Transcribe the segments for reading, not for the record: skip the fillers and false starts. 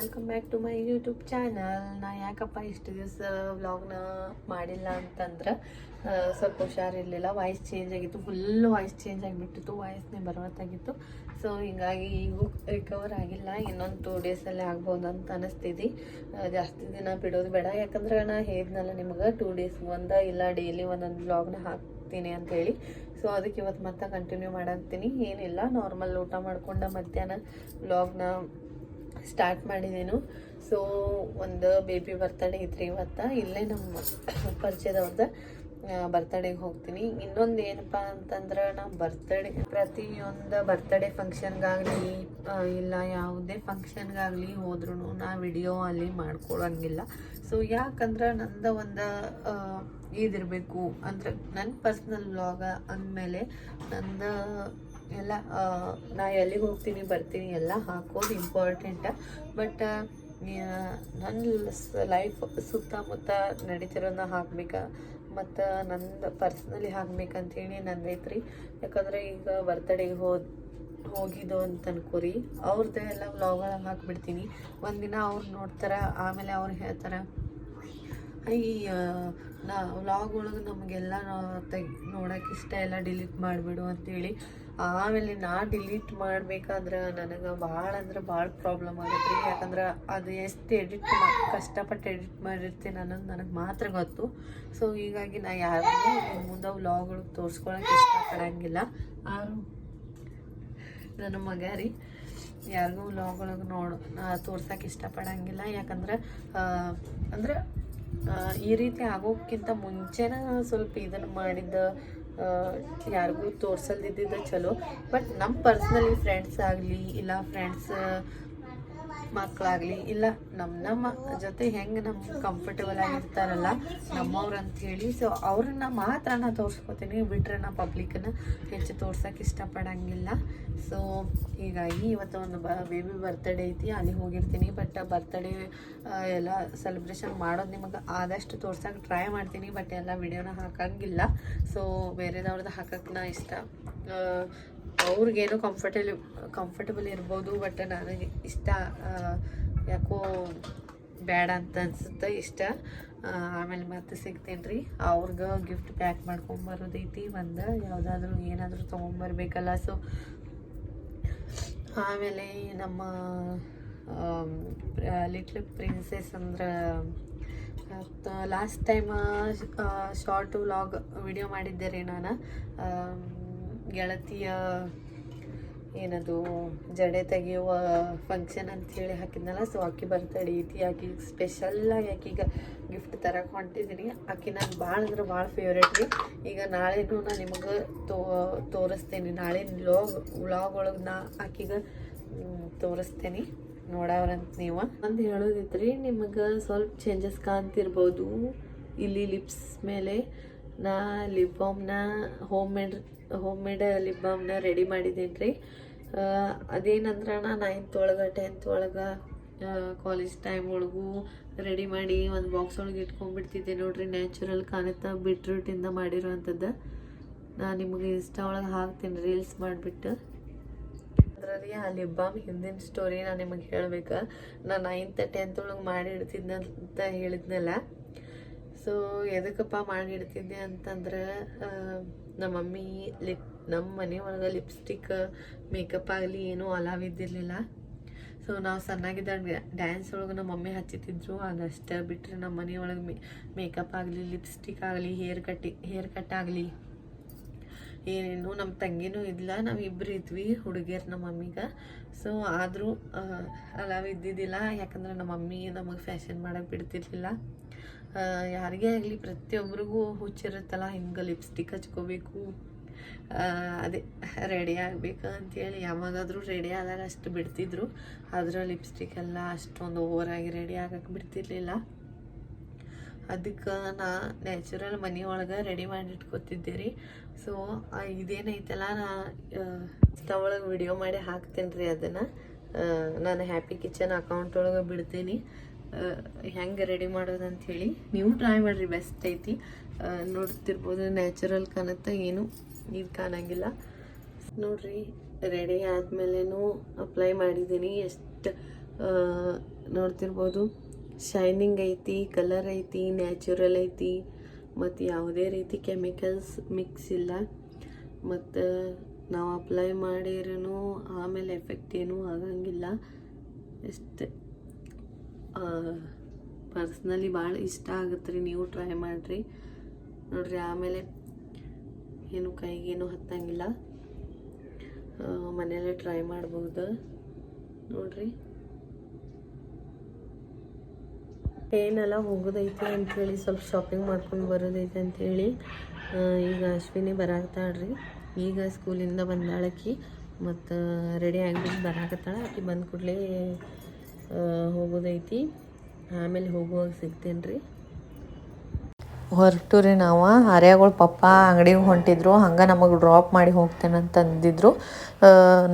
Welcome back to my YouTube channel. ನಾ ಯಾಕಪ್ಪ ಇಷ್ಟು ದಿವಸ ವ್ಲಾಗ್ನ ಮಾಡಿಲ್ಲ ಅಂತಂದ್ರೆ ಸ್ವಲ್ಪ ಹುಷಾರಿರಲಿಲ್ಲ. ವಾಯ್ಸ್ ಚೇಂಜ್ ಆಗಿತ್ತು, ಫುಲ್ ವಾಯ್ಸ್ ಚೇಂಜ್ ಆಗಿಬಿಟ್ಟಿತ್ತು, ವಾಯ್ಸ್ನೇ ಬರವತ್ತಾಗಿತ್ತು. ಸೊ ಹೀಗಾಗಿ ಈಗೂ ರಿಕವರ್ ಆಗಿಲ್ಲ. ಇನ್ನೊಂದು 2 ಡೇಸಲ್ಲೇ ಆಗ್ಬೋದು ಅಂತ ಅನಿಸ್ತಿದೆ. ಜಾಸ್ತಿ ದಿನ ಬಿಡೋದು ಬೇಡ, ಯಾಕಂದ್ರೆ ನಾ ಹೇಳಿದ್ನಲ್ಲ ನಿಮ್ಗೆ 2 ಡೇಸ್ ಇಲ್ಲ ಡೈಲಿ ಒಂದೊಂದು ವ್ಲಾಗ್ನ ಹಾಕ್ತೀನಿ ಅಂತೇಳಿ. ಸೊ ಅದಕ್ಕೆ ಇವತ್ತು ಮತ್ತೆ ಕಂಟಿನ್ಯೂ ಮಾಡಾಕ್ತೀನಿ. ಏನಿಲ್ಲ, ನಾರ್ಮಲ್ ಊಟ ಮಾಡ್ಕೊಂಡು ಮಧ್ಯಾಹ್ನ ವ್ಲಾಗ್ನ ಸ್ಟಾರ್ಟ್ ಮಾಡಿದೇನು. ಸೊ ಒಂದು ಬೇಬಿ ಬರ್ತಡೇ ಐತ್ರಿ ಇವತ್ತು. ಇಲ್ಲೇ ನಮ್ಮ ಪರಿಚಯದವ್ರದ್ದು ಬರ್ತಡೇಗೆ ಹೋಗ್ತೀನಿ. ಇನ್ನೊಂದು ಏನಪ್ಪ ಅಂತಂದ್ರೆ ನಾವು ಪ್ರತಿಯೊಂದು ಬರ್ತಡೇ ಫಂಕ್ಷನ್ಗಾಗಲಿ ಇಲ್ಲ ಯಾವುದೇ ಫಂಕ್ಷನ್ಗಾಗಲಿ ಹೋದ್ರೂ ನಾ ವಿಡಿಯೋ ಅಲ್ಲಿ ಮಾಡ್ಕೊಳಂಗಿಲ್ಲ. ಸೊ ಯಾಕಂದ್ರೆ ನಂದು ಒಂದು ಇದಿರಬೇಕು ಅಂದ್ರೆ ನನ್ನ ಪರ್ಸ್ನಲ್ ವ್ಲಾಗ ಅಂದಮೇಲೆ ನಂದು ಎಲ್ಲ ನಾ ಎಲ್ಲಿಗೆ ಹೋಗ್ತೀನಿ ಬರ್ತೀನಿ ಎಲ್ಲ ಹಾಕೋದು ಇಂಪಾರ್ಟೆಂಟ. ಬಟ್ ನನ್ನ ಲೈಫ್ ಸುತ್ತಮುತ್ತ ನಡೀತಿರೋದನ್ನ ಹಾಕ್ಬೇಕಾ ಮತ್ತು ನಂದು ಪರ್ಸ್ನಲಿ ಹಾಕ್ಬೇಕಂತೇಳಿ ನಂದೈತ್ರಿ. ಯಾಕಂದರೆ ಈಗ ಬರ್ತಡೇಗೆ ಹೋಗಿದ್ದು ಅಂತ ಅನ್ಕೋರಿ, ಅವ್ರದ್ದು ಎಲ್ಲ ವ್ಲಾಗ ಹಾಕ್ಬಿಡ್ತೀನಿ. ಒಂದಿನ ಅವ್ರು ನೋಡ್ತಾರೆ, ಆಮೇಲೆ ಅವ್ರು ಹೇಳ್ತಾರೆ ನಾ ವ್ಲಾಗ್ ಒಳಗೆ ನಮಗೆಲ್ಲ ನೋಡೋಕೆ ಇಷ್ಟ ಎಲ್ಲ ಡಿಲೀಟ್ ಮಾಡಿಬಿಡು ಅಂತೇಳಿ. ಆಮೇಲೆ ನಾ ಡಿಲೀಟ್ ಮಾಡ್ಬೇಕಾದ್ರೆ ನನಗೆ ಭಾಳ ಅಂದ್ರೆ ಭಾಳ ಪ್ರಾಬ್ಲಮ್ ಆಗತ್ತೆ ರೀ. ಯಾಕಂದ್ರೆ ಅದು ಎಷ್ಟು ಕಷ್ಟಪಟ್ಟು ಎಡಿಟ್ ಮಾಡಿರ್ತೀನಿ ಅನ್ನೋದು ನನಗೆ ಮಾತ್ರ ಗೊತ್ತು. ಸೊ ಹೀಗಾಗಿ ನಾ ಯಾರಿಗೂ ಮುಂದೆ ವ್ಲಾಗ್ಗಳಿಗೆ ತೋರಿಸ್ಕೊಳಕ್ಕೆ ಇಷ್ಟಪಡಂಗಿಲ್ಲ. ನನ್ನ ಮಗ ರೀ, ಯಾರಿಗೂ ವ್ಲಾಗ್ ಒಳಗೆ ತೋರ್ಸೋಕೆ ಇಷ್ಟಪಡಂಗಿಲ್ಲ. ಯಾಕಂದ್ರೆ ಅಂದ್ರೆ ಈ ರೀತಿ ಆಗೋಕ್ಕಿಂತ ಮುಂಚೆನ ಸ್ವಲ್ಪ ಇದನ್ನು ಮಾಡಿದ್ದ ಯಾರಿಗೂ ತೋರ್ಸಲ್ದಿದ್ದ ಚಲೋ. ಬಟ್ ನಮ್ಮ ಪರ್ಸ್ನಲಿ ಫ್ರೆಂಡ್ಸ್ ಆಗಲಿ ಇಲ್ಲ ಫ್ರೆಂಡ್ಸ್ ಮಕ್ಕಳಾಗಲಿ ಇಲ್ಲ ನಮ್ಮ ಜೊತೆ ಹೆಂಗೆ ನಮ್ಗೆ ಕಂಫರ್ಟೇಬಲ್ ಆಗಿರ್ತಾರಲ್ಲ ನಮ್ಮವ್ರು ಅಂಥೇಳಿ, ಸೊ ಅವ್ರನ್ನ ಮಾತ್ರ ನಾ ತೋರಿಸ್ಕೊತೀನಿ. ಬಿಟ್ಟರೆ ನಾ ಪಬ್ಲಿಕ್ಕನ್ನು ಹೆಚ್ಚು ತೋರ್ಸೋಕೆ ಇಷ್ಟಪಡಂಗಿಲ್ಲ. ಸೊ ಹೀಗಾಗಿ ಇವತ್ತು ಒಂದು ಬೇಬಿ ಬರ್ತಡೇ ಐತಿ, ಅಲ್ಲಿ ಹೋಗಿರ್ತೀನಿ. ಬಟ್ ಬರ್ತಡೇ ಎಲ್ಲ ಸೆಲೆಬ್ರೇಷನ್ ಮಾಡೋದು ನಿಮಗೆ ಆದಷ್ಟು ತೋರ್ಸೋಕೆ ಟ್ರೈ ಮಾಡ್ತೀನಿ. ಬಟ್ ಎಲ್ಲ ವಿಡಿಯೋನ ಹಾಕಂಗಿಲ್ಲ. ಸೊ ಬೇರೆದವ್ರದ್ದು ಹಾಕಕ್ಕೆ ನಾ ಇಷ್ಟ, ಅವ್ರಿಗೇನೋ ಕಂಫರ್ಟೇಬಲ್ ಇರ್ಬೋದು. ಬಟ್ ನನಗೆ ಇಷ್ಟ ಯಾಕೋ ಬೇಡ ಅಂತ ಅನ್ಸುತ್ತೆ ಇಷ್ಟ. ಆಮೇಲೆ ಮತ್ತೆ ಸಿಗ್ತೀನಿ ರೀ. ಅವ್ರಿಗೆ ಗಿಫ್ಟ್ ಪ್ಯಾಕ್ ಮಾಡ್ಕೊಂಬರೋದೈತಿ, ಯಾವುದಾದ್ರೂ ಏನಾದರೂ ತೊಗೊಂಬರ್ಬೇಕಲ್ಲ. ಸೊ ಆಮೇಲೆ ನಮ್ಮ ಲಿಟ್ಲ್ ಪ್ರಿನ್ಸೆಸ್ ಅಂದ್ರೆ last time short vlog video ಮಾಡಿದ್ದೆ ರೀ ನಾನು. ಗೆಳತಿಯ ಏನದು ಜಡೆ ತೆಗೆಯುವ ಫಂಕ್ಷನ್ ಅಂಥೇಳಿ ಹಾಕಿದ್ನಲ್ಲ. ಸೊ ಆಕಿ ಬರ್ತಡೇ ಐತಿ, ಆಕಿಗೆ ಸ್ಪೆಷಲ್ಲಾಗಿ ಆಕಿಗೆ ಗಿಫ್ಟ್ ತರಕ್ಕೆ ಹೊಂಟಿದ್ದೀನಿ. ಆಕಿ ನಂಗೆ ಭಾಳ ಅಂದ್ರೆ ಭಾಳ ಫೇವ್ರೇಟ್ ರೀ. ಈಗ ನಾಳೆನೂ ನಾನು ನಿಮಗೆ ತೋರಿಸ್ತೇನೆ. ನಾಳೆ ವ್ಲಾಗ್ ಒಳಗೆ ನಾ ಆಕಿಗೆ ತೋರಿಸ್ತೇನೆ, ನೋಡವ್ರಂತ ನೀವು. ಅಂತ ಹೇಳೋದಿತ್ರಿ, ನಿಮಗೆ ಸ್ವಲ್ಪ ಚೇಂಜಸ್ ಕಾಣ್ತಿರ್ಬೋದು. ಇಲ್ಲಿ ಲಿಪ್ಸ್ ಮೇಲೆ ನಾ ಲಿಪ್ ಬಾಮ್ನ ಹೋಮ್ ಮೇಡ್ ಲಿಪ್ ಬಾಮ್ನ ರೆಡಿ ಮಾಡಿದ್ದೀನಿ ರೀ. ಅದೇನಂದ್ರೆ ನಾ 9th ಒಳಗೆ 10th ಒಳಗೆ ಕಾಲೇಜ್ ಟೈಮ್ ಒಳಗೂ ರೆಡಿ ಮಾಡಿ ಒಂದು ಬಾಕ್ಸ್ ಒಳಗೆ ಇಟ್ಕೊಂಡ್ಬಿಡ್ತಿದ್ದೆ ನೋಡ್ರಿ. ನ್ಯಾಚುರಲ್ ಕಾಣುತ್ತಾ ಬೀಟ್ರೂಟಿಂದ ಮಾಡಿರೋವಂಥದ್ದು. ನಾನು ನಿಮಗೆ ಇನ್ಸ್ಟಾ ಒಳಗೆ ಹಾಕ್ತೀನಿ ರೀಲ್ಸ್ ಮಾಡಿಬಿಟ್ಟು. ಅದ್ರಲ್ಲಿ ಆ ಲಿಪ್ ಬಾಮ್ ಹಿಂದಿನ ಸ್ಟೋರಿ ನಾನು ನಿಮಗೆ ಹೇಳ್ಬೇಕು. ನಾನು 9th 10th ಒಳಗೆ ಮಾಡಿ ಇಡ್ತಿದ್ದಂತ ಹೇಳಿದ್ನಲ್ಲ. ಸೊ ಎದಕ್ಕಪ್ಪ ಮಾಡಿ ಇಡ್ತಿದ್ದೆ ಅಂತಂದ್ರೆ ನಮ್ಮ ಮಮ್ಮಿ ನಮ್ಮ ಮನೆಯೊಳಗೆ ಲಿಪ್ಸ್ಟಿಕ್ ಮೇಕಪ್ ಆಗಲಿ ಏನೂ ಅಲಾವಿದ್ದಿರಲಿಲ್ಲ. ಸೊ ನಾವು ಸಣ್ಣಾಗಿದ್ದಾಗ ಡ್ಯಾನ್ಸ್ ಒಳಗೆ ನಮ್ಮ ಮಮ್ಮಿ ಹಚ್ಚಿತಿದ್ರು, ಅದಷ್ಟೇ. ಬಿಟ್ಟರೆ ನಮ್ಮ ಮನೆಯೊಳಗೆ ಮೇಕಪ್ ಆಗಲಿ ಲಿಪ್ಸ್ಟಿಕ್ ಆಗಲಿ ಹೇರ್ ಕಟ್ ಆಗಲಿ ಏನೇನು ನಮ್ಮ ತಂಗಿನೂ ಇಲ್ಲ. ನಾವಿಬ್ಬರು ಇದ್ವಿ ಹುಡುಗಿಯರು ನಮ್ಮ ಮಮ್ಮಿಗೆ. ಸೊ ಆದರೂ ಅಲಾವಿದ್ದಿದ್ದಿಲ್ಲ, ಯಾಕಂದ್ರೆ ನಮ್ಮ ಮಮ್ಮಿ ನಮಗೆ ಫ್ಯಾಷನ್ ಮಾಡೋಕ್ಕೆ ಬಿಡ್ತಿರ್ಲಿಲ್ಲ. ಯಾರಿಗೇ ಆಗಲಿ ಪ್ರತಿಯೊಬ್ಬರಿಗೂ ಹುಚ್ಚಿರುತ್ತಲ್ಲ, ಹಿಂಗೆ ಲಿಪ್ಸ್ಟಿಕ್ ಹಚ್ಕೋಬೇಕು, ಅದೇ ರೆಡಿ ಆಗಬೇಕು ಅಂಥೇಳಿ. ಯಾವಾಗಾದರೂ ರೆಡಿ ಆದಾಗ ಅಷ್ಟು ಬಿಡ್ತಿದ್ರು. ಆದ್ರೆ ಲಿಪ್ಸ್ಟಿಕ್ ಎಲ್ಲ ಅಷ್ಟೊಂದು ಓವರಾಗಿ ರೆಡಿ ಆಗಕ್ಕೆ ಬಿಡ್ತಿರ್ಲಿಲ್ಲ. ಅದಕ್ಕೆ ನಾ ನ್ಯಾಚುರಲ್ ಮನೆಯೊಳಗೆ ರೆಡಿ ಮಾಡಿ ಇಟ್ಕೊತಿದ್ದೆ ರೀ. ಸೊ ಇದೇನೈತಲ್ಲ, ನಾ ಇನ್ಸ್ಟಾ ಒಳಗೆ ವಿಡಿಯೋ ಮಾಡಿ ಹಾಕ್ತೇನೆ ರೀ. ಅದನ್ನು ನಾನು ಹ್ಯಾಪಿ ಕಿಚನ್ ಅಕೌಂಟ್ ಒಳಗೆ ಬಿಡ್ತೀನಿ, ಹೆಂಗೆ ರೆಡಿ ಮಾಡೋದು ಅಂಥೇಳಿ. ನೀವು ಟ್ರೈ ಮಾಡಿರಿ, ಬೆಸ್ಟ್ ಐತಿ. ನೋಡ್ತಿರ್ಬೋದು ನ್ಯಾಚುರಲ್ ಕಾಣುತ್ತೆ, ಏನು ಇದು ಕಾಣಂಗಿಲ್ಲ ನೋಡ್ರಿ. ರೆಡಿ ಆದಮೇಲೆನೂ ಅಪ್ಲೈ ಮಾಡಿದ್ದೀನಿ. ಎಷ್ಟು ನೋಡ್ತಿರ್ಬೋದು ಶೈನಿಂಗ್ ಐತಿ, ಕಲರ್ ಐತಿ, ನ್ಯಾಚುರಲ್ ಐತಿ, ಮತ್ತು ಯಾವುದೇ ರೀತಿ ಕೆಮಿಕಲ್ಸ್ ಮಿಕ್ಸ್ ಇಲ್ಲ. ಮತ್ತು ನಾವು ಅಪ್ಲೈ ಮಾಡಿರೂ ಆಮೇಲೆ ಎಫೆಕ್ಟ್ ಏನೂ ಆಗಂಗಿಲ್ಲ. ಎಷ್ಟು ಪರ್ಸ್ನಲಿ ಭಾಳ ಇಷ್ಟ ಆಗುತ್ತೆ ರೀ, ನೀವು ಟ್ರೈ ಮಾಡಿರಿ ನೋಡಿರಿ. ಆಮೇಲೆ ಏನು ಕೈಗೇನು ಹತ್ತಂಗಿಲ್ಲ, ಮನೆಯಲ್ಲೇ ಟ್ರೈ ಮಾಡ್ಬೋದು ನೋಡ್ರಿ. ಏನೆಲ್ಲ ಹೋಗೋದೈತಿ ಅಂಥೇಳಿ ಸ್ವಲ್ಪ ಶಾಪಿಂಗ್ ಮಾಡ್ಕೊಂಡು ಬರೋದೈತೆ ಅಂಥೇಳಿ ಈಗ ಅಶ್ವಿನಿ ಬರಾಕತ್ತಾಳ್ರಿ. ಈಗ ಸ್ಕೂಲಿಂದ ಬಂದಾಳಕಿ ಮತ್ತು ರೆಡಿ ಆಗಿಬಿಟ್ಟು ಬರಾಕತ್ತಾಳ. ಆಕಿ ಬಂದ ಕೂಡಲೇ ಹೋಗೋದೈತಿ, ಆಮೇಲೆ ಹೋಗುವಾಗ ಸಿಗ್ತೇನೆ ರೀ. ಹೊರಟು ರೀ ನಾವು. ಆರ್ಯಾಗಳು ಪಪ್ಪ ಅಂಗಡಿಗೆ ಹೊಂಟಿದ್ರು, ಹಂಗೆ ನಮಗೆ ಡ್ರಾಪ್ ಮಾಡಿ ಹೋಗ್ತೇನೆ ಅಂತ ಅಂದಿದ್ರು.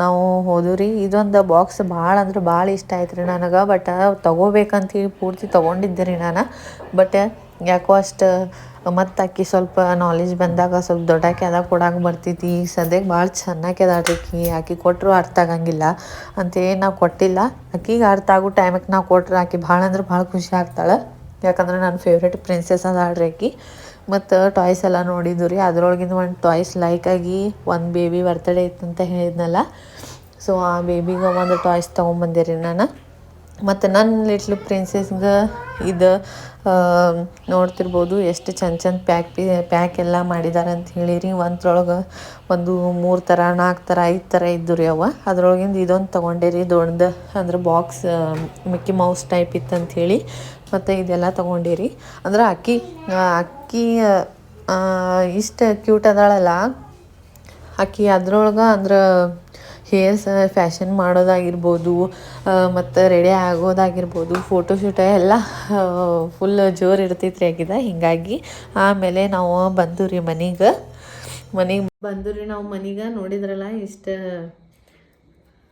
ನಾವು ಹೋದ್ವಿ ರೀ. ಇದೊಂದು ಬಾಕ್ಸ್ ಭಾಳ ಅಂದ್ರೆ ಭಾಳ ಇಷ್ಟ ಆಯ್ತು ರೀ ನನಗೆ. ಬಟ್ ತೊಗೋಬೇಕಂತ ಪೂರ್ತಿ ತೊಗೊಂಡಿದ್ದೆ ರೀ ನಾನು. ಬಟ್ ಯಾಕೋ ಅಷ್ಟು ಮತ್ತು ಆಕಿ ಸ್ವಲ್ಪ ನಾಲೆಜ್ ಬಂದಾಗ ಸ್ವಲ್ಪ ದೊಡ್ಡಾಕಿ ಅದಾಗ ಕೊಡಕ್ಕೆ ಬರ್ತೈತಿ. ಈಗ ಸದ್ಯಕ್ಕೆ ಭಾಳ ಚೆನ್ನಾಗಿ ಅದಾಳ್ರಿ ಆಕಿ ಕೊಟ್ಟರು ಅರ್ಥ ಆಗಂಗಿಲ್ಲ ಅಂತೇಳಿ ನಾವು ಕೊಟ್ಟಿಲ್ಲ. ಆಕಿಗೆ ಅರ್ಥ ಆಗೋ ಟೈಮಿಗೆ ನಾವು ಕೊಟ್ರೆ ಆಕಿ ಭಾಳ ಅಂದ್ರೆ ಭಾಳ ಖುಷಿ ಆಗ್ತಾಳೆ. ಯಾಕಂದ್ರೆ ನನ್ನ ಫೇವ್ರೇಟ್ ಪ್ರಿನ್ಸೆಸ್ ಅದಾಳ್ರಿ ಆಕಿ. ಮತ್ತು ಟಾಯ್ಸ್ ಎಲ್ಲ ನೋಡಿದ್ದು ರೀ. ಅದರೊಳಗಿಂದ ಒಂದು ಟಾಯ್ಸ್ ಲೈಕಾಗಿ ಒಂದು ಬೇಬಿ ಬರ್ತಡೇ ಇತ್ತಂತ ಹೇಳಿದ್ನಲ್ಲ, ಸೊ ಆ ಬೇಬಿಗೆ ಒಂದು ಟಾಯ್ಸ್ ತೊಗೊಂಬಂದೆ ರೀ ನಾನು. ಮತ್ತು ನನ್ನ ಲಿಟ್ಲ್ ಪ್ರಿನ್ಸೆಸ್ಗೆ ಇದು ನೋಡ್ತಿರ್ಬೋದು ಎಷ್ಟು ಚಂದ ಪ್ಯಾಕ್ ಎಲ್ಲ ಮಾಡಿದ್ದಾರೆ ಅಂತ ಹೇಳಿರಿ. ಒಂದ್ರೊಳಗೆ ಒಂದು 3 ಥರ 4 ಥರ 5 ಥರ ಇದ್ದು ರೀ ಅವ. ಅದ್ರೊಳಗಿಂದ ಇದೊಂದು ತೊಗೊಂಡೆ ರೀ, ದೊಡ್ಡದು ಅಂದ್ರೆ ಬಾಕ್ಸ್ ಮಿಕ್ಕಿ ಮೌಸ್ ಟೈಪ್ ಇತ್ತಂತ ಹೇಳಿ. ಮತ್ತು ಇದೆಲ್ಲ ತೊಗೊಂಡಿರಿ. ಅಂದ್ರೆ ಅಕ್ಕಿ ಇಷ್ಟು ಕ್ಯೂಟ್ ಅದಾಳಲ್ಲ ಆಕಿ. ಅದ್ರೊಳಗೆ ಅಂದ್ರೆ ಹೇರ್ಸ್ ಫ್ಯಾಷನ್ ಮಾಡೋದಾಗಿರ್ಬೋದು, ಮತ್ತು ರೆಡಿ ಆಗೋದಾಗಿರ್ಬೋದು, ಫೋಟೋಶೂಟ ಎಲ್ಲ ಫುಲ್ ಜೋರು ಇರ್ತೈತೆ ರೀ ಆಕಿದ. ಹೀಗಾಗಿ ಆಮೇಲೆ ನಾವು ಬಂದು ರೀ ಮನೆಗೆ ಬಂದು ರೀ ನಾವು ಮನೆಗೆ. ನೋಡಿದ್ರಲ್ಲ ಇಷ್ಟು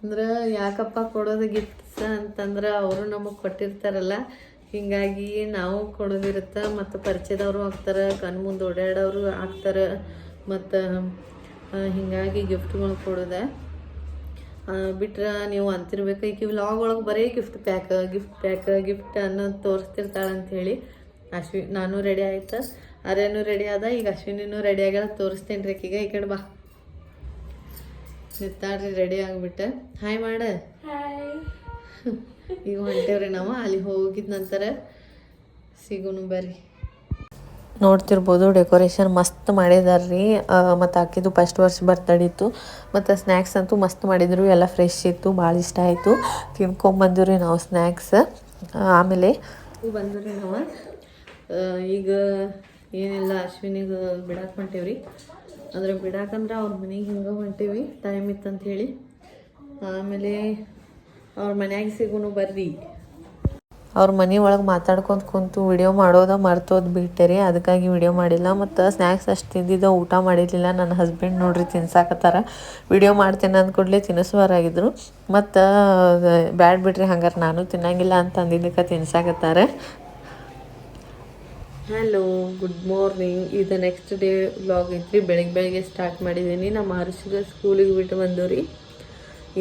ಅಂದ್ರೆ ಯಾಕಪ್ಪ ಕೊಡೋದು ಗಿಫ್ಟ್ಸ್ ಅಂತಂದ್ರೆ ಅವರು ನಮಗೆ ಕೊಟ್ಟಿರ್ತಾರಲ್ಲ, ಹೀಗಾಗಿ ನಾವು ಕೊಡೋದಿರುತ್ತೆ. ಮತ್ತು ಪರಿಚಯದವರು ಆಗ್ತಾರೆ, ಕಣ್ಣು ಮುಂದೆ ಓಡಾಡೋರು ಆಗ್ತಾರೆ. ಮತ್ತು ಹೀಗಾಗಿ ಗಿಫ್ಟ್ಗಳು ಕೊಡೋದೆ ಬಿಟ್ರೆ ನೀವು ಅಂತಿರ್ಬೇಕು ಈಕಿ ವ್ಲಾಗ್ ಒಳಗೆ ಬರೀ ಗಿಫ್ಟ್ ಅನ್ನೋದು ತೋರಿಸ್ತಿರ್ತಾಳೆ ಅಂಥೇಳಿ. ನಾನು ರೆಡಿ ಆಯ್ತು, ಅರೇನು ರೆಡಿ ಆದ, ಈಗ ಅಶ್ವಿನಿನೂ ರೆಡಿ ಆಗ್ಯಾಳ. ತೋರಿಸ್ತೇನೆ ರೀ ಆಕಿಗೆ. ಈ ಕಡೆ ಬಾ ನಿಂತಾಡ್ರಿ ರೆಡಿ ಆಗಿಬಿಟ್ಟು. ಹಾಯ್ ಮಾಡ. ಈಗ ಹೊಂಟೇವ್ರಿ ನಾವು. ಅಲ್ಲಿ ಹೋಗಿದ ನಂತರ ಸಿಗೋನು ಬರ್ರಿ. ನೋಡ್ತಿರ್ಬೋದು ಡೆಕೋರೇಷನ್ ಮಸ್ತ್ ಮಾಡಿದಾರೆ ರೀ. ಮತ್ತು ಆಕಿದು ಫಸ್ಟ್ ವರ್ಷ ಬರ್ತಡೇ ಇತ್ತು. ಮತ್ತು ಸ್ನ್ಯಾಕ್ಸ್ ಅಂತೂ ಮಸ್ತ್ ಮಾಡಿದ್ರು, ಎಲ್ಲ ಫ್ರೆಶ್ ಇತ್ತು, ಭಾಳ ಇಷ್ಟ ಆಯಿತು. ತಿನ್ಕೊಂಬಂದು ರೀ ನಾವು ಸ್ನ್ಯಾಕ್ಸ್. ಆಮೇಲೆ ಬಂದು ರೀ ನಾವು ಈಗ ಏನಿಲ್ಲ, ಅಶ್ವಿನಿಗೆ ಬಿಡಾಕೆ ಹೊಂಟೇವ್ರಿ. ಅಂದ್ರೆ ಬಿಡಾಕಂದ್ರೆ ಅವ್ರ ಮನೆಗೆ ಹಿಂಗೆ ಹೊಂಟೇವಿ, ಟೈಮ್ ಇತ್ತಂತ ಹೇಳಿ. ಆಮೇಲೆ ಅವ್ರ ಮನ್ಯಾಗ ಸಿಗೋನು ಬರ್ರಿ. ಅವ್ರ ಮನೆ ಒಳಗೆ ಮಾತಾಡ್ಕೊಂಡು ಕುಂತು ವಿಡಿಯೋ ಮಾಡೋದು ಮರ್ತೋದು ಬಿಟ್ಟೆ ರೀ, ಅದಕ್ಕಾಗಿ ವಿಡಿಯೋ ಮಾಡಿಲ್ಲ. ಮತ್ತು ಸ್ನ್ಯಾಕ್ಸ್ ಅಷ್ಟು ತಿಂದಿದ್ದ, ಊಟ ಮಾಡಿರಲಿಲ್ಲ. ನನ್ನ ಹಸ್ಬೆಂಡ್ ನೋಡ್ರಿ ತಿನ್ಸಾಕತ್ತಾರ. ವಿಡಿಯೋ ಮಾಡ್ತೇನೆ ಅಂದ್ಕೂಡ್ಲೆ ತಿನ್ನಿಸುವರಾಗಿದ್ರು. ಮತ್ತು ಬ್ಯಾಡ್ ಬಿಡ್ರಿ ಹಂಗಾರೆ ನಾನು ತಿನ್ನಂಗಿಲ್ಲ ಅಂತ ಅಂದಿದ್ದಕ್ಕೆ ತಿನ್ಸಾಕತ್ತಾರೆ. Hello, good morning. ಇದು ನೆಕ್ಸ್ಟ್ ಡೇ ವ್ಲಾಗ್ ಐತ್ರಿ. ಬೆಳಗ್ಗೆ ಸ್ಟಾರ್ಟ್ ಮಾಡಿದ್ದೀನಿ. ನಮ್ಮ ಹರ್ಷಿಗೆ ಸ್ಕೂಲಿಗೆ ಬಿಟ್ಟು ಬಂದು ರೀ.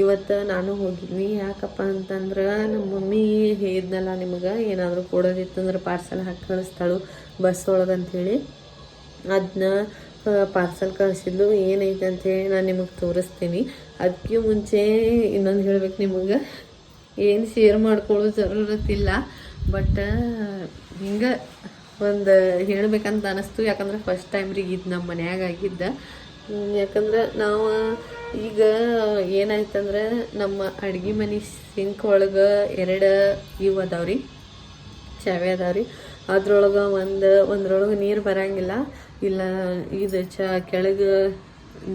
ಇವತ್ತು ನಾನು ಹೋಗಿದ್ನಿ. ಯಾಕಪ್ಪ ಅಂತಂದ್ರೆ ನಮ್ಮ ಮಮ್ಮಿ ಹೇಳಿದ್ನಲ್ಲ ನಿಮಗೆ, ಏನಾದರೂ ಕೊಡೋದಿತ್ತಂದ್ರೆ ಪಾರ್ಸಲ್ ಹಾಕಿ ಕಳಿಸ್ತಾಳು ಬಸ್ ಒಳಗೆ ಅಂಥೇಳಿ. ಅದನ್ನ ಪಾರ್ಸಲ್ ಕಳಿಸಿದ್ಲು. ಏನೈತೆ ಅಂಥೇಳಿ ನಾನು ನಿಮಗೆ ತೋರಿಸ್ತೀನಿ. ಅದಕ್ಕೆ ಮುಂಚೆ ಇನ್ನೊಂದು ಹೇಳ್ಬೇಕು ನಿಮಗೆ, ಏನು ಶೇರ್ ಮಾಡ್ಕೊಳ್ಳೋ ಜರೂರತ್ತಿಲ್ಲ. ಬಟ್ ಹಿಂಗೆ ಒಂದು ಹೇಳ್ಬೇಕಂತ ಅನ್ನಿಸ್ತು. ಯಾಕಂದ್ರೆ ಫಸ್ಟ್ ಟೈಮ್ ರೀ ಇದು ನಮ್ಮ ಮನ್ಯಾಗ ಆಗಿದ್ದ. ಯಾಕಂದ್ರೆ ನಾವು ಈಗ ಏನಾಯ್ತಂದ್ರೆ ನಮ್ಮ ಅಡ್ಗೆ ಮನೆ ಸಿಂಕ್ ಒಳಗೆ 2 ಇವು ಅದಾವ್ರಿ, ಚಾವೆ ಅದಾವ್ರಿ. ಅದ್ರೊಳಗೆ ಒಂದ್ರೊಳಗೆ ನೀರು ಬರಂಗಿಲ್ಲ. ಇಲ್ಲ ಇದು ಕೆಳಗೆ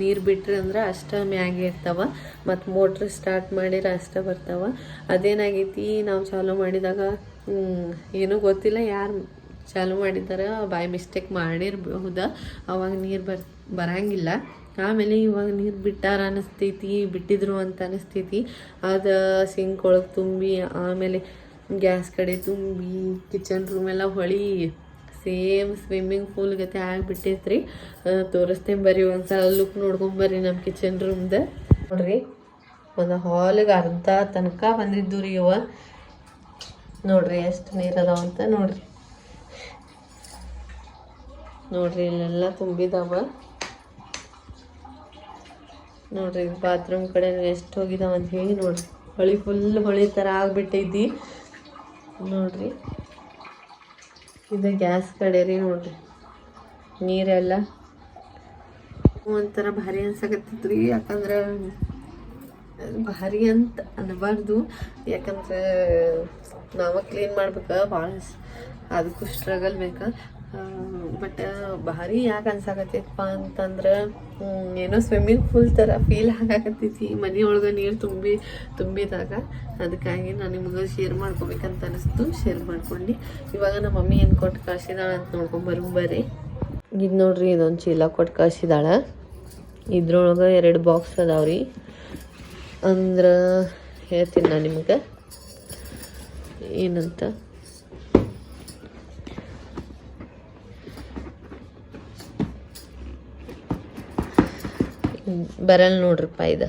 ನೀರು ಬಿಟ್ರಿ ಅಂದ್ರೆ ಅಷ್ಟೇ ಮ್ಯಾಗೆ ಇರ್ತಾವ. ಮತ್ತು ಮೋಟ್ರ್ ಸ್ಟಾರ್ಟ್ ಮಾಡಿದ್ರೆ ಅಷ್ಟೇ ಬರ್ತಾವ. ಅದೇನಾಗೈತಿ, ನಾವು ಚಾಲೂ ಮಾಡಿದಾಗ ಏನೂ ಗೊತ್ತಿಲ್ಲ ಯಾರು ಚಾಲೂ ಮಾಡಿದ್ದಾರೆ, ಬೈ ಮಿಸ್ಟೇಕ್ ಮಾಡಿರಬಹುದ. ಅವಾಗ ನೀರು ಬರಂಗಿಲ್ಲ. ಆಮೇಲೆ ಇವಾಗ ನೀರು ಬಿಟ್ಟಿದ್ರು ಅಂತ ಅನಿಸ್ತೈತಿ. ಅದು ಸಿಂಕ್ ಒಳಗೆ ತುಂಬಿ, ಆಮೇಲೆ ಗ್ಯಾಸ್ ಕಡೆ ತುಂಬಿ, ಕಿಚನ್ ರೂಮ್ ಎಲ್ಲ ಹೊಳಿ ಸೇಮ್ ಸ್ವಿಮ್ಮಿಂಗ್ ಪೂಲ್ ಗತೆ ಆಗಿಬಿಟ್ಟೈತ್ರಿ. ತೋರಿಸ್ತೇನೆ ಬರ್ರಿ, ಒಂದ್ಸಲ ಲುಕ್ ನೋಡ್ಕೊಂಬರ್ರಿ ನಮ್ಮ ಕಿಚನ್ ರೂಮ್ದು. ನೋಡ್ರಿ, ಒಂದು ಹಾಲಿಗೆ ಅರ್ಧ ತನಕ ಬಂದಿದ್ದು ರೀ ಇವ. ನೋಡ್ರಿ ಎಷ್ಟು ನೀರು ಅದಾವ ಅಂತ ನೋಡ್ರಿ. ನೋಡ್ರಿ ಇಲ್ಲೆಲ್ಲ ತುಂಬಿದಾವ. ನೋಡ್ರಿ ಬಾತ್ರೂಮ್ ಕಡೆ ಎಷ್ಟು ಹೋಗಿದಾವ ಅಂತ ಹೇಳಿ ನೋಡ್ರಿ. ಹೊಳಿ ಫುಲ್ ಹೊಳಿ ಥರ ಆಗ್ಬಿಟ್ಟೈತಿ ನೋಡ್ರಿ. ಇದು ಗ್ಯಾಸ್ ಕಡೆ ರೀ ನೋಡ್ರಿ ನೀರೆಲ್ಲ ಒಂಥರ ಭಾರಿ ಅನ್ಸಕತ್ತೈತ್ರಿ. ಯಾಕಂದ್ರೆ ಭಾರಿ ಅಂತ ಅನ್ನಬಾರ್ದು, ಯಾಕಂದ್ರೆ ನಾವು ಕ್ಲೀನ್ ಮಾಡ್ಬೇಕು ಭಾಳ, ಅದಕ್ಕೂ ಸ್ಟ್ರಗಲ್ ಬೇಕು. ಬಟ್ ಭಾರಿ ಯಾಕೆ ಅನ್ಸಾಕತ್ತೈತಪ್ಪ ಅಂತಂದ್ರೆ ಏನೋ ಸ್ವಿಮ್ಮಿಂಗ್ ಪೂಲ್ ಥರ ಫೀಲ್ ಆಗಾಕತ್ತೈತಿ ಮನೆಯೊಳಗೆ ನೀರು ತುಂಬಿದಾಗ. ಅದಕ್ಕಾಗಿ ನಾನು ನಿಮ್ಗೆ ಶೇರ್ ಮಾಡ್ಕೊಬೇಕಂತ ಅನಿಸ್ತು, ಶೇರ್ ಮಾಡ್ಕೊಂಡು. ಇವಾಗ ನಮ್ಮ ಮಮ್ಮಿ ಏನು ಕೊಟ್ಟು ಕಳ್ಸಿದಾಳೆ ಅಂತ ನೋಡ್ಕೊಂಬರ್ರಿ. ಇದು ನೋಡ್ರಿ, ಇದೊಂದು ಚೀಲ ಕೊಟ್ಟು ಕಳ್ಸಿದಾಳೆ. ಇದ್ರೊಳಗೆ 2 ಬಾಕ್ಸ್ ಅದಾವ್ರಿ. ಅಂದ್ರೆ ಹೇಳ್ತೀನಿ ನಾನು ನಿಮ್ಗೆ ಏನಂತ. ಬರಲ್ಲ ನೋಡ್ರಿಪ್ಪ. ಇದು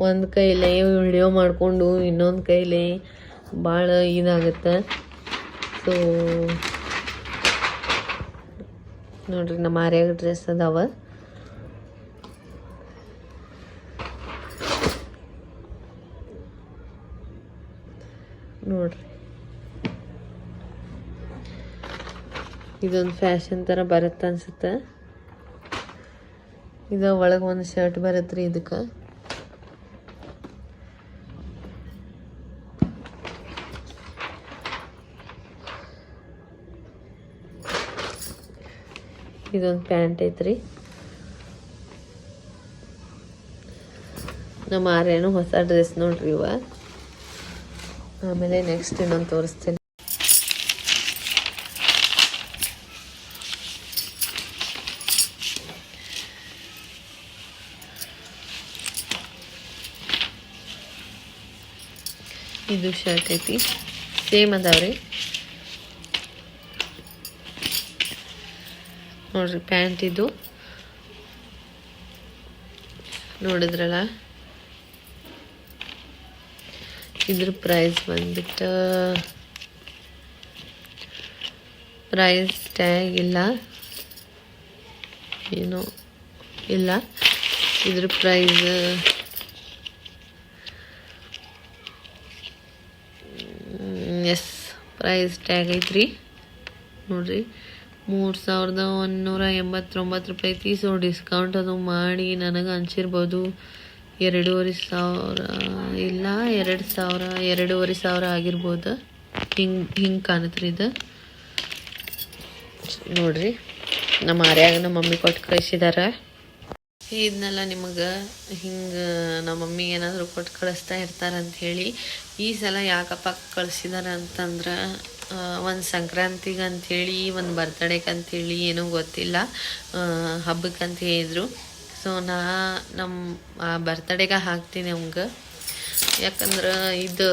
ಒಂದು ಕೈಲೇ ವಿಡಿಯೋ ಮಾಡಿಕೊಂಡು ಇನ್ನೊಂದು ಕೈಲೇ ಭಾಳ ಇದಾಗುತ್ತೆ. ಸೊ ನೋಡ್ರಿ, ನಮ್ಮ ಆರ್ಯಾಗ ಡ್ರೆಸ್ ಅದಾವ. ನೋಡ್ರಿ, ಇದೊಂದು ಫ್ಯಾಷನ್ ಥರ ಬರುತ್ತೆ ಅನ್ಸುತ್ತೆ. ಇದು ಒಳಗೆ ಒಂದು ಶರ್ಟ್ ಬರುತ್ತೆ ರೀ ಇದಕ್ಕೆ. ಇದೊಂದು ಪ್ಯಾಂಟ್ ಐತ್ರಿ. ನಮ್ಮ ಆರ್ಯನು ಹೊಸ ಡ್ರೆಸ್ ನೋಡ್ರಿ ಇವ. ಆಮೇಲೆ ನೆಕ್ಸ್ಟ್ ಇನ್ನೊಂದು ತೋರಿಸ್ತೀನಿ. ಇದು ಶರ್ಟ್ ಐತಿ, ಸೇಮ್ ಅದಾವ್ರಿ. ನೋಡ್ರಿ ಪ್ಯಾಂಟ್ ಇದು ನೋಡಿದ್ರಲ್ಲ. ಇದ್ರ ಪ್ರೈಸ್ ಬಂದ್ಬಿಟ್ಟು ಪ್ರೈಸ್ ಟ್ಯಾಗ್ ಇಲ್ಲ, ಏನೋ ಇಲ್ಲ. ಇದ್ರ ಪ್ರೈಸ್ ಪ್ರೈಸ್ ಟ್ಯಾಗ್ ಐತ್ರಿ. ನೋಡ್ರಿ 3189 ರೂಪಾಯಿ ಐತಿ. ಸೊ ಡಿಸ್ಕೌಂಟ್ ಅದು ಮಾಡಿ ನನಗೆ ಅನ್ಸಿರ್ಬೋದು 2,500 ಇಲ್ಲ 2,500 ಆಗಿರ್ಬೋದು. ಹಿಂಗೆ ಕಾಣತ್ರಿ ಇದು. ನೋಡ್ರಿ, ನಮ್ಮ ಆರ್ಯಾಗ ನಮ್ಮ ಮಮ್ಮಿ ಕೊಟ್ಟು ಕಳಿಸಿದಾರ. ಇದನ್ನೆಲ್ಲ ನಿಮಗೆ ಹಿಂಗೆ ನಮ್ಮ ಮಮ್ಮಿ ಏನಾದರೂ ಕೊಟ್ಟು ಕಳಿಸ್ತಾ ಇರ್ತಾರಂತ ಹೇಳಿ ಈ ಸಲ ಯಾಕಪ್ಪ ಕಳಿಸಿದಾರ ಅಂತಂದ್ರೆ, ಒಂದು ಸಂಕ್ರಾಂತಿಗೆ ಅಂಥೇಳಿ, ಒಂದು ಬರ್ತಡೇಗೆ ಅಂಥೇಳಿ, ಏನೂ ಗೊತ್ತಿಲ್ಲ, ಹಬ್ಬಕ್ಕಂತ ಹೇಳಿದರು. ಸೊ ನಮ್ಮ ಬರ್ತಡೇಗೆ ಹಾಕ್ತೀನಿ ಅವಂಗೆ. ಯಾಕಂದ್ರೆ ಇದು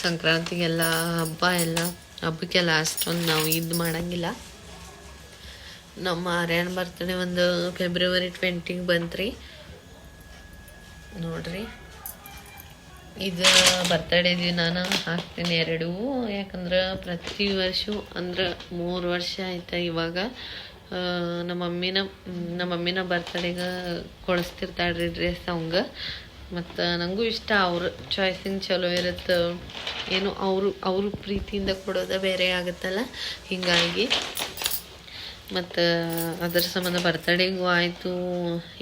ಸಂಕ್ರಾಂತಿಗೆಲ್ಲ ಹಬ್ಬಕ್ಕೆಲ್ಲ ಅಷ್ಟೊಂದು ನಾವು ಇದು ಮಾಡೋಂಗಿಲ್ಲ. ನಮ್ಮ ಆರ್ಯನ ಬರ್ತಡೇ ಒಂದು ಫೆಬ್ರವರಿ 20ಗೆ ಬಂತ್ರಿ. ನೋಡ್ರಿ, ಇದು ಬರ್ತಡೇ ದಿನಾನ ಹಾಕ್ತೀನಿ 2. ಯಾಕಂದ್ರೆ ಪ್ರತಿ ವರ್ಷ ಅಂದ್ರೆ 3 ವರ್ಷ ಆಯ್ತಾ ಇವಾಗ ನಮ್ಮ ಮಮ್ಮಿನ ಬರ್ತಡೇಗೆ ಕೊಡಿಸ್ತಿರ್ತಾಳ್ರಿ ಡ್ರೆಸ್ ಅವಂಗೆ. ಮತ್ತು ನನಗೂ ಇಷ್ಟ, ಅವ್ರ ಚಾಯ್ಸಿಂಗ್ ಚಲೋ ಇರುತ್ತೆ. ಏನು ಅವರು ಪ್ರೀತಿಯಿಂದ ಕೊಡೋದು ಬೇರೆ ಆಗುತ್ತಲ್ಲ, ಹೀಗಾಗಿ. ಮತ್ತು ಅದ್ರ ಸಂಬಂಧ ಬರ್ತಡೇಗೂ ಆಯಿತು.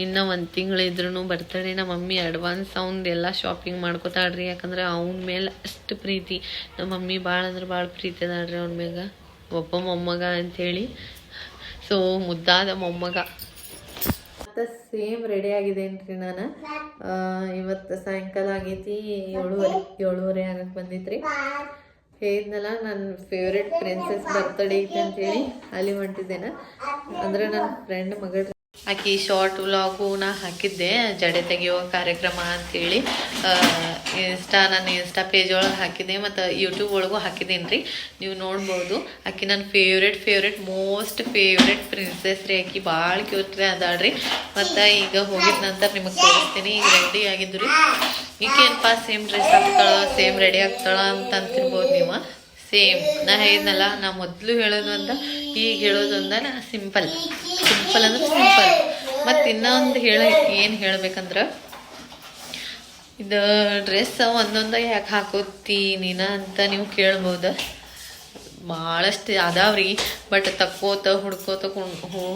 ಇನ್ನೂ 1 ತಿಂಗಳಿದ್ರೂ ಬರ್ತಡೇ. ನಮ್ಮ ಮಮ್ಮಿ ಅಡ್ವಾನ್ಸ್ ಅವನ್ನೆಲ್ಲ ಶಾಪಿಂಗ್ ಮಾಡ್ಕೋತಾಳ್ರಿ. ಯಾಕಂದ್ರೆ ಅವನ ಮೇಲೆ ಅಷ್ಟು ಪ್ರೀತಿ. ನಮ್ಮ ಮಮ್ಮಿ ಭಾಳ ಅಂದ್ರೆ ಭಾಳ ಪ್ರೀತಿ ಅದಾಳ್ರಿ ಅವನ ಮ್ಯಾಗ. ಒಬ್ಬ ಮೊಮ್ಮಗ ಅಂಥೇಳಿ. ಸೊ ಮುದ್ದಾದ ಮೊಮ್ಮಗ. ಮತ್ತು ಸೇಮ್ ರೆಡಿ ಆಗಿದ್ದೇನ್ರಿ ನಾನು. ಇವತ್ತು ಸಾಯಂಕಾಲ ಆಗೈತಿ 7:30 ಆಗಕ್ಕೆ ಬಂದಿತ್ರಿ. ಹೇಳಿದ್ನಲ್ಲ ನನ್ನ ಫೇವ್ರೆಟ್ ಪ್ರಿನ್ಸೆಸ್ ಬರ್ತಡೇ ಐತೆ ಅಂತೇಳಿ ಅಲ್ಲಿ ಹೊಂಟಿದ್ದೇನೆ. ಅಂದ್ರೆ ನನ್ನ ಫ್ರೆಂಡ್ ಮಗಳು ಆಕಿ ಶಾರ್ಟ್ ವ್ಲಾಗು ನಾ ಹಾಕಿದ್ದೆ, ಜಡೆ ತೆಗೆಯುವ ಕಾರ್ಯಕ್ರಮ ಅಂಥೇಳಿ ನನ್ನ ಇನ್ಸ್ಟಾ ಪೇಜ್ ಒಳಗೆ ಹಾಕಿದ್ದೆ ಮತ್ತು ಯೂಟ್ಯೂಬ್ ಒಳಗೂ ಹಾಕಿದ್ದೀನಿ ರೀ. ನೀವು ನೋಡ್ಬೋದು. ಆಕಿ ನನ್ನ ಫೇವ್ರೆಟ್ ಮೋಸ್ಟ್ ಫೇವ್ರೆಟ್ ಪ್ರಿನ್ಸೆಸ್ ರೀ. ಆಕಿ ಭಾಳ ಕ್ಯೂಟ್ ರೀ ಅದಾಳ್ರಿ. ಮತ್ತು ಈಗ ಹೋಗಿದ ನಂತರ ನಿಮಗೆ ತೋರಿಸ್ತೀನಿ. ಈಗ ರೆಡಿ ಆಗಿದ್ದು ರೀ. ಈಗೇನಪ್ಪ ಸೇಮ್ ಡ್ರೆಸ್ ಹಾಕ್ತಾಳ, ಸೇಮ್ ರೆಡಿ ಆಗ್ತಾಳ ಅಂತ ಅಂತಿರ್ಬೋದು ನೀವು. ಸೇಮ್ ನಾ ಹೇಳಿದ್ನಲ್ಲ, ನಾ ಮೊದಲು ಹೇಳೋದು ಅಂತ ಈಗ ಹೇಳೋದು ಅಂದ ನಾ ಸಿಂಪಲ್ ಅಂದ್ರೆ ಸಿಂಪಲ್. ಮತ್ತು ಇನ್ನೊಂದು ಏನು ಹೇಳ್ಬೇಕಂದ್ರೆ, ಇದು ಡ್ರೆಸ್ ಒಂದೊಂದು ಯಾಕೆ ಹಾಕೋತಿ ನೀನ ಅಂತ ನೀವು ಕೇಳ್ಬೋದು. ಭಾಳಷ್ಟು ಅದಾವ್ರಿ, ಬಟ್ ತಕ್ಕೋತ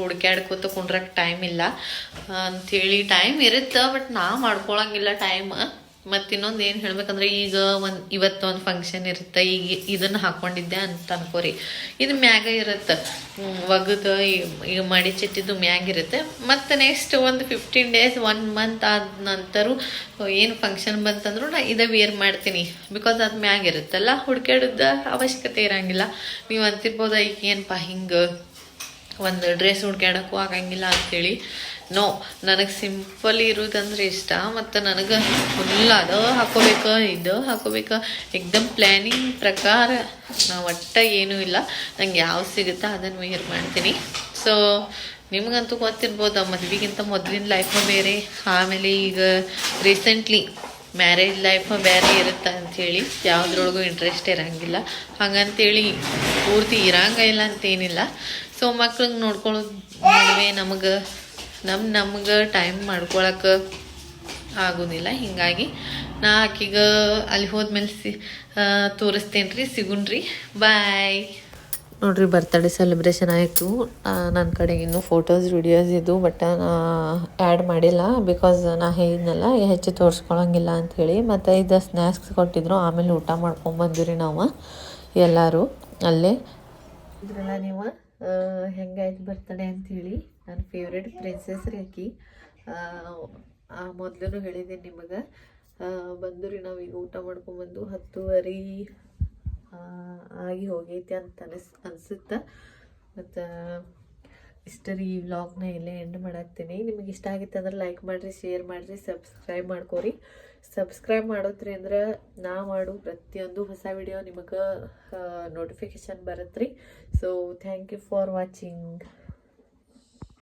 ಹುಡ್ಕ್ಯಾಡ್ಕೋತ ಕುಂಡ್ರಕ್ಕೆ ಟೈಮ್ ಇಲ್ಲ ಅಂಥೇಳಿ. ಟೈಮ್ ಇರುತ್ತೆ, ಬಟ್ ನಾ ಮಾಡ್ಕೊಳಂಗಿಲ್ಲ ಟೈಮ್. ಮತ್ತು ಇನ್ನೊಂದು ಏನು ಹೇಳ್ಬೇಕಂದ್ರೆ, ಈಗ ಇವತ್ತೊಂದು ಫಂಕ್ಷನ್ ಇರುತ್ತೆ, ಈಗ ಇದನ್ನು ಹಾಕ್ಕೊಂಡಿದ್ದೆ ಅಂತ ಅನ್ಕೋರಿ. ಇದು ಮ್ಯಾಗ ಇರುತ್ತೆ, ಒಗದು ಈಗ ಮಡಿಚಿಟ್ಟಿದ್ದು ಮ್ಯಾಗಿರುತ್ತೆ. ಮತ್ತು ನೆಕ್ಸ್ಟ್ ಒಂದು 15 days 1 month ಆದ ನಂತರ ಏನು ಫಂಕ್ಷನ್ ಬಂತಂದ್ರೂ ನಾ ಇದೇ ವೇರ್ ಮಾಡ್ತೀನಿ. ಬಿಕಾಸ್ ಅದು ಮ್ಯಾಗಿರುತ್ತಲ್ಲ, ಹುಡ್ಕ್ಯಾಡೋದ ಅವಶ್ಯಕತೆ ಇರೋಂಗಿಲ್ಲ. ನೀವು ಅಂತಿರ್ಬೋದು, ಈಗ ಏನಪ್ಪ ಹಿಂಗೆ ಒಂದು ಡ್ರೆಸ್ ಹುಡ್ಕ್ಯಾಡೋಕ್ಕೂ ಆಗಂಗಿಲ್ಲ ಅಂಥೇಳಿ. ನೋ, ನನಗೆ ಸಿಂಪಲ್ ಇರೋದಂದ್ರೆ ಇಷ್ಟ. ಮತ್ತು ನನಗೆ ಫುಲ್ ಅದು ಹಾಕೋಬೇಕು ಎಕ್ದಮ್ ಪ್ಲ್ಯಾನಿಂಗ್ ಪ್ರಕಾರ ನಾವು ಏನೂ ಇಲ್ಲ. ನಂಗೆ ಯಾವ ಸಿಗುತ್ತಾ ಅದನ್ನು ವೇರ್ ಮಾಡ್ತೀನಿ. ಸೊ ನಿಮಗಂತೂ ಗೊತ್ತಿರ್ಬೋದು, ಮದುವೆಗಿಂತ ಮೊದಲಿನ ಲೈಫ ಬೇರೆ, ಆಮೇಲೆ ಈಗ ರೀಸೆಂಟ್ಲಿ ಮ್ಯಾರೇಜ್ ಲೈಫ ಬೇರೆ ಇರುತ್ತೆ ಅಂಥೇಳಿ. ಯಾವುದ್ರೊಳಗೂ ಇಂಟ್ರೆಸ್ಟ್ ಇರೋಂಗಿಲ್ಲ. ಹಾಗಂತೇಳಿ ಪೂರ್ತಿ ಇರೋಂಗಿಲ್ಲ ಅಂತೇನಿಲ್ಲ. ಸೊ ಮಕ್ಳಿಗೆ ನೋಡ್ಕೊಳ್ಳೋದು ನಡುವೆ ನಮ್ಗೆ ಟೈಮ್ ಮಾಡ್ಕೊಳಕ್ಕೆ ಆಗೋದಿಲ್ಲ. ಹೀಗಾಗಿ ನಾ ಆಕಿಗ ಅಲ್ಲಿ ಹೋದ್ಮೇಲೆ ತೋರಿಸ್ತೇನೆ ರೀ. ಸಿಗುಣ್ರಿ, ಬಾಯ್. ನೋಡ್ರಿ, ಬರ್ತಡೇ ಸೆಲೆಬ್ರೇಷನ್ ಆಯಿತು. ನನ್ನ ಕಡೆ ಇನ್ನೂ ಫೋಟೋಸ್ ವಿಡಿಯೋಸ್ ಇದು, ಬಟ್ ಆ್ಯಡ್ ಮಾಡಿಲ್ಲ. ಬಿಕಾಸ್ ನಾ ಹೇಳಿದ್ನಲ್ಲ, ಹೆಚ್ಚು ತೋರಿಸ್ಕೊಳಂಗಿಲ್ಲ ಅಂಥೇಳಿ. ಮತ್ತು ಇದು ಸ್ನ್ಯಾಕ್ಸ್ ಕೊಟ್ಟಿದ್ರು. ಆಮೇಲೆ ಊಟ ಮಾಡ್ಕೊಂಬಂದಿರಿ ನಾವು ಎಲ್ಲರೂ ಅಲ್ಲೇ. ಇದ್ರಲ್ಲ ನೀವು ಹೆಂಗಾಯ್ತು ಬರ್ತಡೇ ಅಂಥೇಳಿ. ನನ್ನ ಫೇವ್ರೆಟ್ ಪ್ರಿನ್ಸೆಸ್ ರೀ ಆಕಿ. ಮೊದಲು ಹೇಳಿದ್ದೀನಿ ನಿಮಗೆ. ಬಂದು ರೀ ನಾವೀಗ ಊಟ ಮಾಡ್ಕೊಂಬಂದು 10:30 ಆಗಿ ಹೋಗೈತಿ ಅಂತ ಅನಿಸುತ್ತೆ. ಮತ್ತು ಇಷ್ಟರಿ ಈ ವ್ಲಾಗ್ನ ಇಲ್ಲೇ ಎಂಡ್ ಮಾಡಾಕ್ತೀನಿ. ನಿಮಗೆ ಇಷ್ಟ ಆಗಿತ್ತು ಅಂದ್ರೆ ಲೈಕ್ ಮಾಡಿರಿ, ಶೇರ್ ಮಾಡಿರಿ, ಸಬ್ಸ್ಕ್ರೈಬ್ ಮಾಡ್ಕೊರಿ. ಸಬ್ಸ್ಕ್ರೈಬ್ ಮಾಡೋದ್ರಿ ಅಂದ್ರೆ ನಾ ಮಾಡೋ ಪ್ರತಿಯೊಂದು ಹೊಸ ವಿಡಿಯೋ ನಿಮಗೆ ನೋಟಿಫಿಕೇಶನ್ ಬರುತ್ತೆ ರೀ. So thank you for watching.